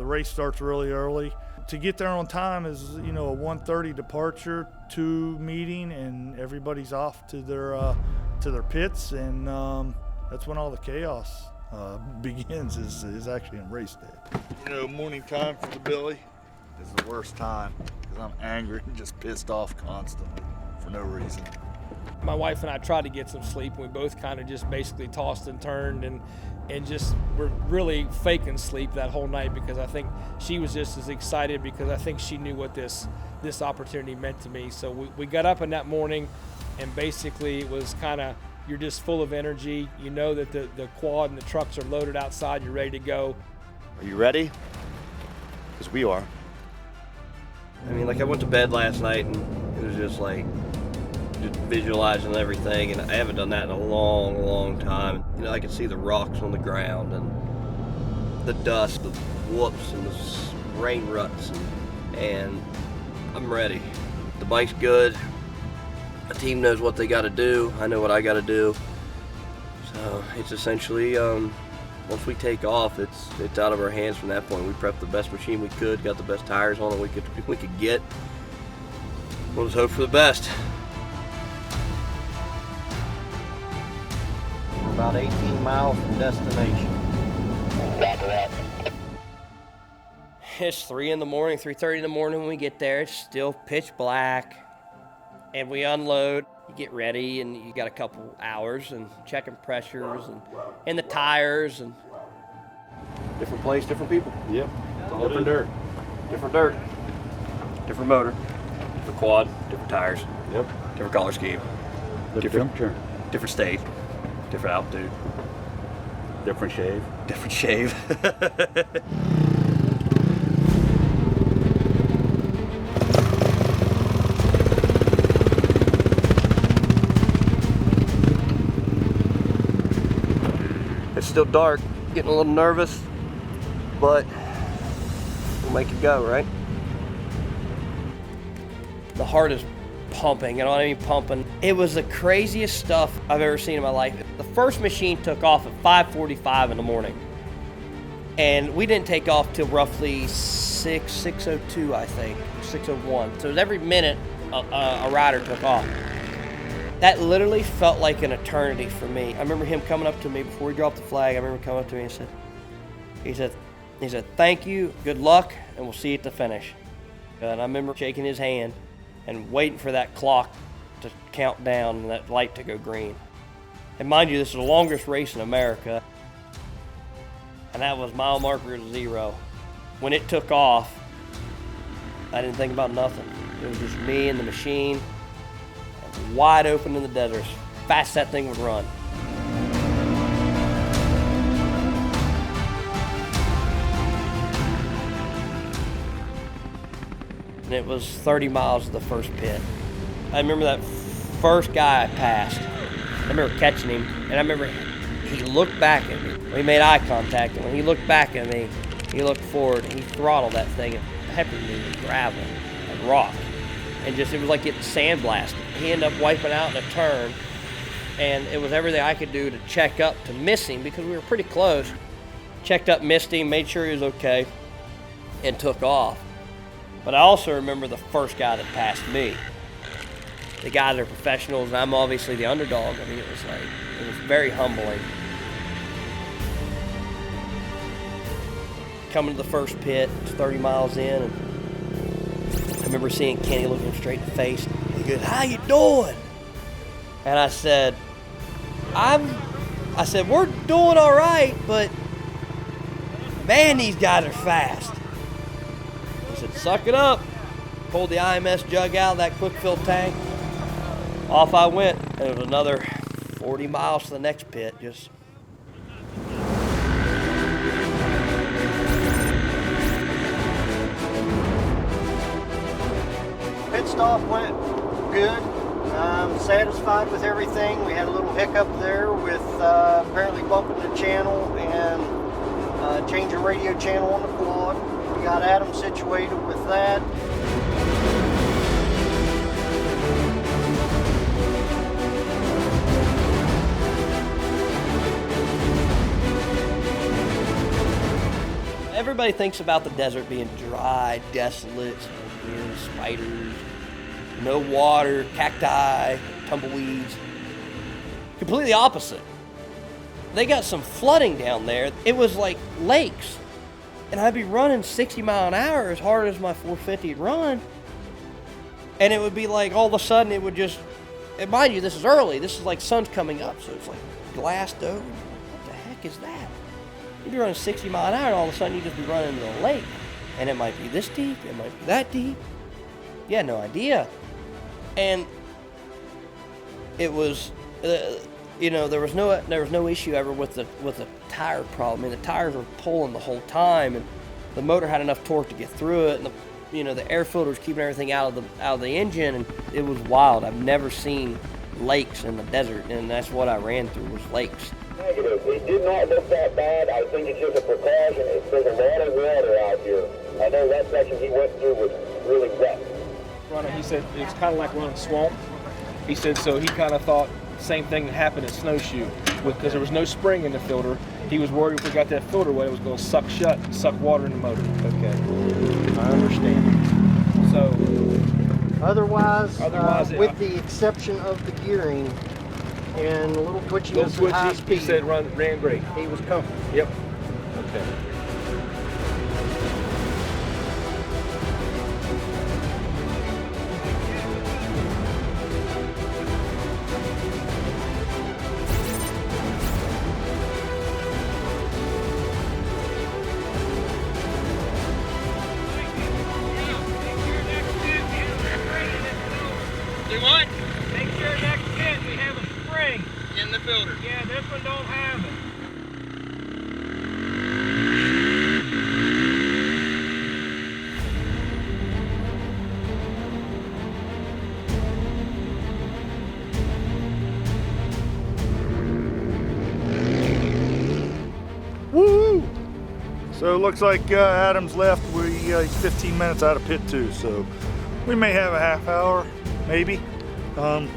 race starts really early. To get there on time is, a 1:30 departure, 2 meeting, and everybody's off to their pits, and that's when all the chaos begins. Is actually in race day. Morning time for the Billy is the worst time because I'm angry and just pissed off constantly for no reason. My wife and I tried to get some sleep, and we both kind of just basically tossed and turned and just were really faking sleep that whole night, because I think she was just as excited, because I think she knew what this opportunity meant to me. So we got up in that morning, and basically it was kind of, you're just full of energy. You know that the quad and the trucks are loaded outside, you're ready to go. Are you ready? Because we are. I mean, I went to bed last night and it was just visualizing everything, and I haven't done that in a long, long time. I can see the rocks on the ground and the dust, the whoops and the rain ruts, and I'm ready. The bike's good. The team knows what they got to do. I know what I got to do. So it's essentially, once we take off, it's out of our hands from that point. We prepped the best machine we could, got the best tires on it we could get. We'll just hope for the best. We're about 18 miles from destination. It's 3:30 in the morning when we get there. It's still pitch black, and we unload. You get ready, and you got a couple hours and checking pressures and the tires, and different place, different people. Yep. Different dirt. Different motor. Different quad. Different tires. Yep. Different color scheme. Different temperature. Different state. Different altitude. Different shave. Different shave. It's still dark, getting a little nervous, but we'll make it go, right? The heart is pumping, I mean pumping. It was the craziest stuff I've ever seen in my life. The first machine took off at 5:45 in the morning, and we didn't take off till roughly 6:02, I think, 6:01. So it was every minute a rider took off. That literally felt like an eternity for me. I remember him coming up to me before he dropped the flag. I remember coming up to me and he said, "Thank you, good luck, and we'll see you at the finish." And I remember shaking his hand and waiting for that clock to count down and that light to go green. And mind you, this is the longest race in America, and that was mile marker 0. When it took off, I didn't think about nothing. It was just me and the machine, wide open in the desert, as fast as that thing would run. And it was 30 miles to the first pit. I remember that first guy I passed. I remember catching him, and I remember he looked back at me. We made eye contact, and when he looked back at me, he looked forward, and he throttled that thing and peppered me with gravel and rock. And it was like getting sandblasted. He ended up wiping out in a turn, and it was everything I could do to check up to miss him, because we were pretty close. Checked up, missed him, made sure he was okay, and took off. But I also remember the first guy that passed me. The guys are professionals, and I'm obviously the underdog. I mean, it was very humbling. Coming to the first pit, it's 30 miles in, and I remember seeing Kenny looking him straight in the face. He goes, "How you doing?" And I said, "We're doing all right, but man, these guys are fast." He said, "Suck it up." Pulled the IMS jug out of that quick fill tank. Off I went, and it was another 40 miles to the next pit. Pit stop went good. I'm satisfied with everything. We had a little hiccup there with apparently bumping the channel and changing radio channel on the quad. We got Adam situated with that. everybody thinks about the desert being dry, desolate, spiders, no water, cacti, tumbleweeds. Completely opposite. They got some flooding down there. It was like lakes. And I'd be running 60 mile an hour as hard as my 450 would run. And it would be like all of a sudden it would just, and mind you, this is early. This is like sun's coming up. So it's like glassed over. What the heck is that? You'd be running 60 mile an hour and all of a sudden you'd just be running into a lake. And it might be this deep, it might be that deep. You had no idea. And it was, there was no issue ever with the tire problem. I mean, the tires were pulling the whole time, and the motor had enough torque to get through it, and the air filter was keeping everything out of the engine, and it was wild. I've never seen lakes in the desert, and that's what I ran through was lakes. Negative. It did not look that bad. I think it's just a precaution. There's a lot of water out here. I know that section he went through was really wet. He said it was kind of like running swamp. He said so he kind of thought the same thing that happened at Snowshoe because there was no spring in the filter. He was worried if we got that filter wet, it was going to suck shut and suck water in the motor. Okay, I understand. So otherwise with the exception of the gearing and a little twitchiness at high speed, he said ran great. He was comfortable. Yep. Okay. Make sure next pit we have a spring in the filter. Yeah, this one don't have it. Woo! So it looks like Adam's left. He's 15 minutes out of pit 2, so we may have a half hour, maybe. I'm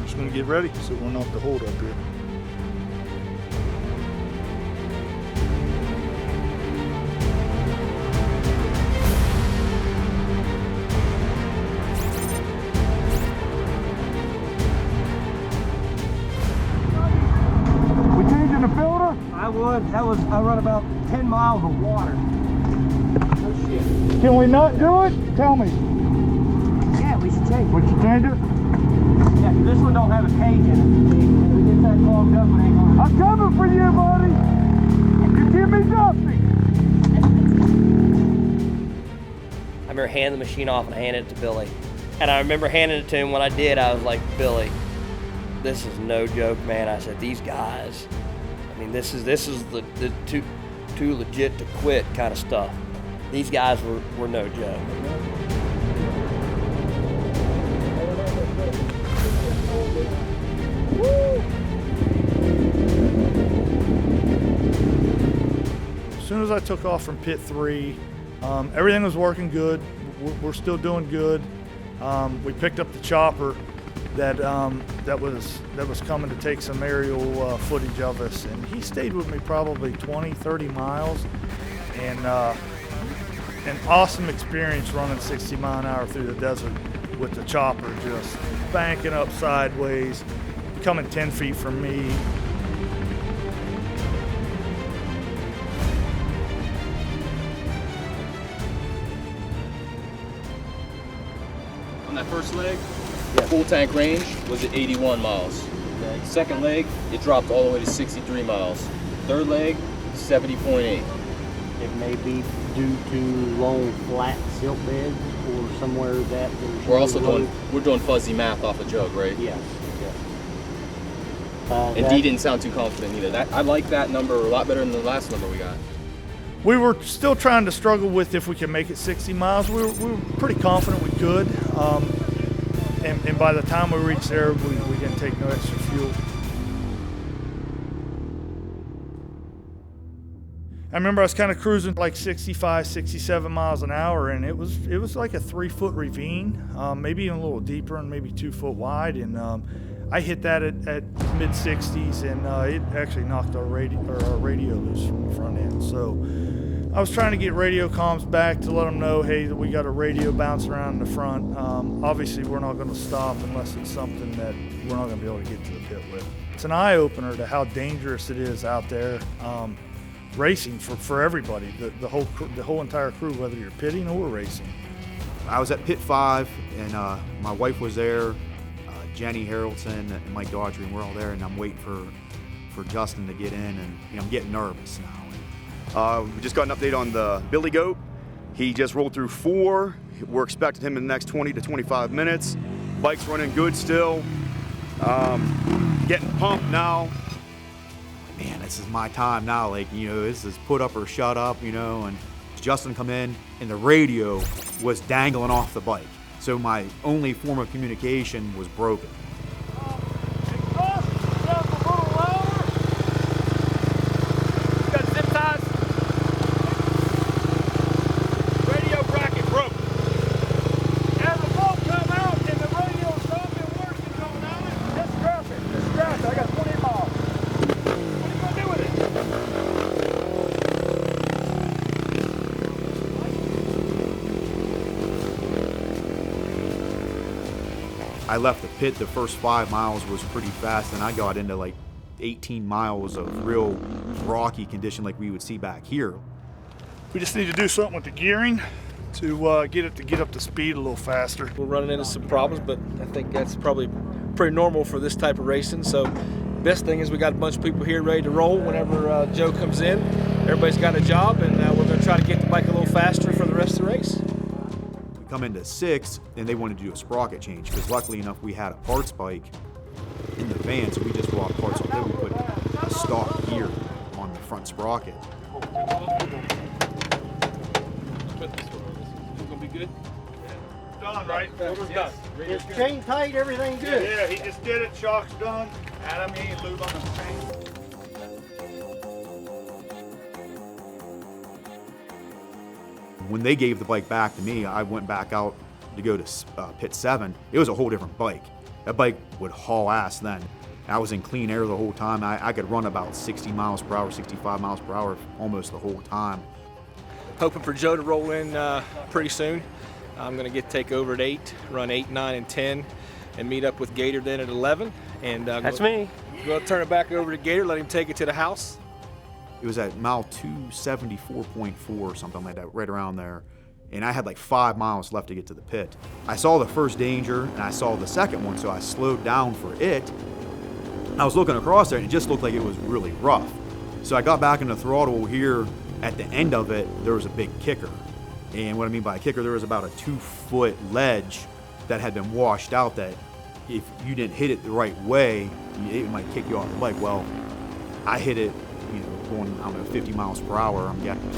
just gonna get ready so we're not the hold up here. We changing the filter? I would. I run about 10 miles of water. No shit. Can we not do it? Tell me. Yeah, we should change it. Would you change it? Yeah, 'cause this one don't have a cage in it. If we get that clogged up, it ain't gonna. I'm coming for you, buddy. You keep me dusty. I remember handing the machine off and I handed it to Billy. And I remember handing it to him. When I did, I was like, Billy, this is no joke, man. I said, these guys, I mean, this is the too legit to quit kind of stuff. These guys were no joke. As soon as I took off from pit 3, everything was working good. We're still doing good. We picked up the chopper that was coming to take some aerial footage of us, and he stayed with me probably 20-30 miles, and an awesome experience running 60 mile an hour through the desert with the chopper just banking up sideways, coming 10 feet from me. On that first leg, full tank range was at 81 miles. Okay. Second leg, it dropped all the way to 63 miles. Third leg, 70.8. It may be due to long flat silt beds or somewhere that there's We're also doing fuzzy math off a jug, right? Yes. And D didn't sound too confident either. I like that number a lot better than the last number we got. We were still trying to struggle with if we could make it 60 miles. We were pretty confident we could. And by the time we reached there, we didn't take no extra fuel. I remember I was kind of cruising like 65, 67 miles an hour, and it was like a 3-foot ravine, maybe even a little deeper and maybe 2 foot wide. And I hit that at mid 60s, and it actually knocked our radio loose from the front end. So I was trying to get radio comms back to let them know, hey, that we got a radio bouncing around in the front. Obviously, we're not going to stop unless it's something that we're not going to be able to get to the pit with. It's an eye-opener to how dangerous it is out there racing for everybody, the whole entire crew, whether you're pitting or racing. I was at pit 5, and my wife was there, Jenny Harrelson and Mike Daughtry, and we're all there, and I'm waiting for Justin to get in, and I'm getting nervous now. We just got an update on the Billy Goat. He just rolled through 4. We're expecting him in the next 20 to 25 minutes. Bike's running good still. Getting pumped now. Man, this is my time now. Like, this is put up or shut up, and Justin come in, and the radio was dangling off the bike. So my only form of communication was broken. I left the pit, the first 5 miles was pretty fast, and I got into like 18 miles of real rocky condition like we would see back here. We just need to do something with the gearing to get it to get up to speed a little faster. We're running into some problems, but I think that's probably pretty normal for this type of racing. So best thing is we got a bunch of people here ready to roll whenever Joe comes in. Everybody's got a job, and we're going to try to get the bike a little faster for the rest of the race. Come into 6, and they wanted to do a sprocket change, because luckily enough we had a parts bike in the van, so we just brought parts up there. We put a stock gear on the front sprocket. It's gonna be good. Done, right? Motor's done. It's chain tight, everything good. Yeah, he just did it. Shock's done. Adam, he ain't lube on the chain. When they gave the bike back to me, I went back out to go to pit 7. It was a whole different bike. That bike would haul ass then. I was in clean air the whole time. I could run about 60 miles per hour, 65 miles per hour almost the whole time. Hoping for Joe to roll in pretty soon. I'm going to take over at 8, run 8, 9, and 10, and meet up with Gator then at 11. And That's me. Going to turn it back over to Gator, let him take it to the house. It was at mile 274.4 or something like that, right around there. And I had like 5 miles left to get to the pit. I saw the first danger and I saw the second one, so I slowed down for it. I was looking across there and it just looked like it was really rough. So I got back in the throttle here. At the end of it, there was a big kicker. And what I mean by a kicker, there was about a 2-foot ledge that had been washed out that if you didn't hit it the right way, it might kick you off the bike. Well, I hit it, going, 50 miles per hour, I'm guessing.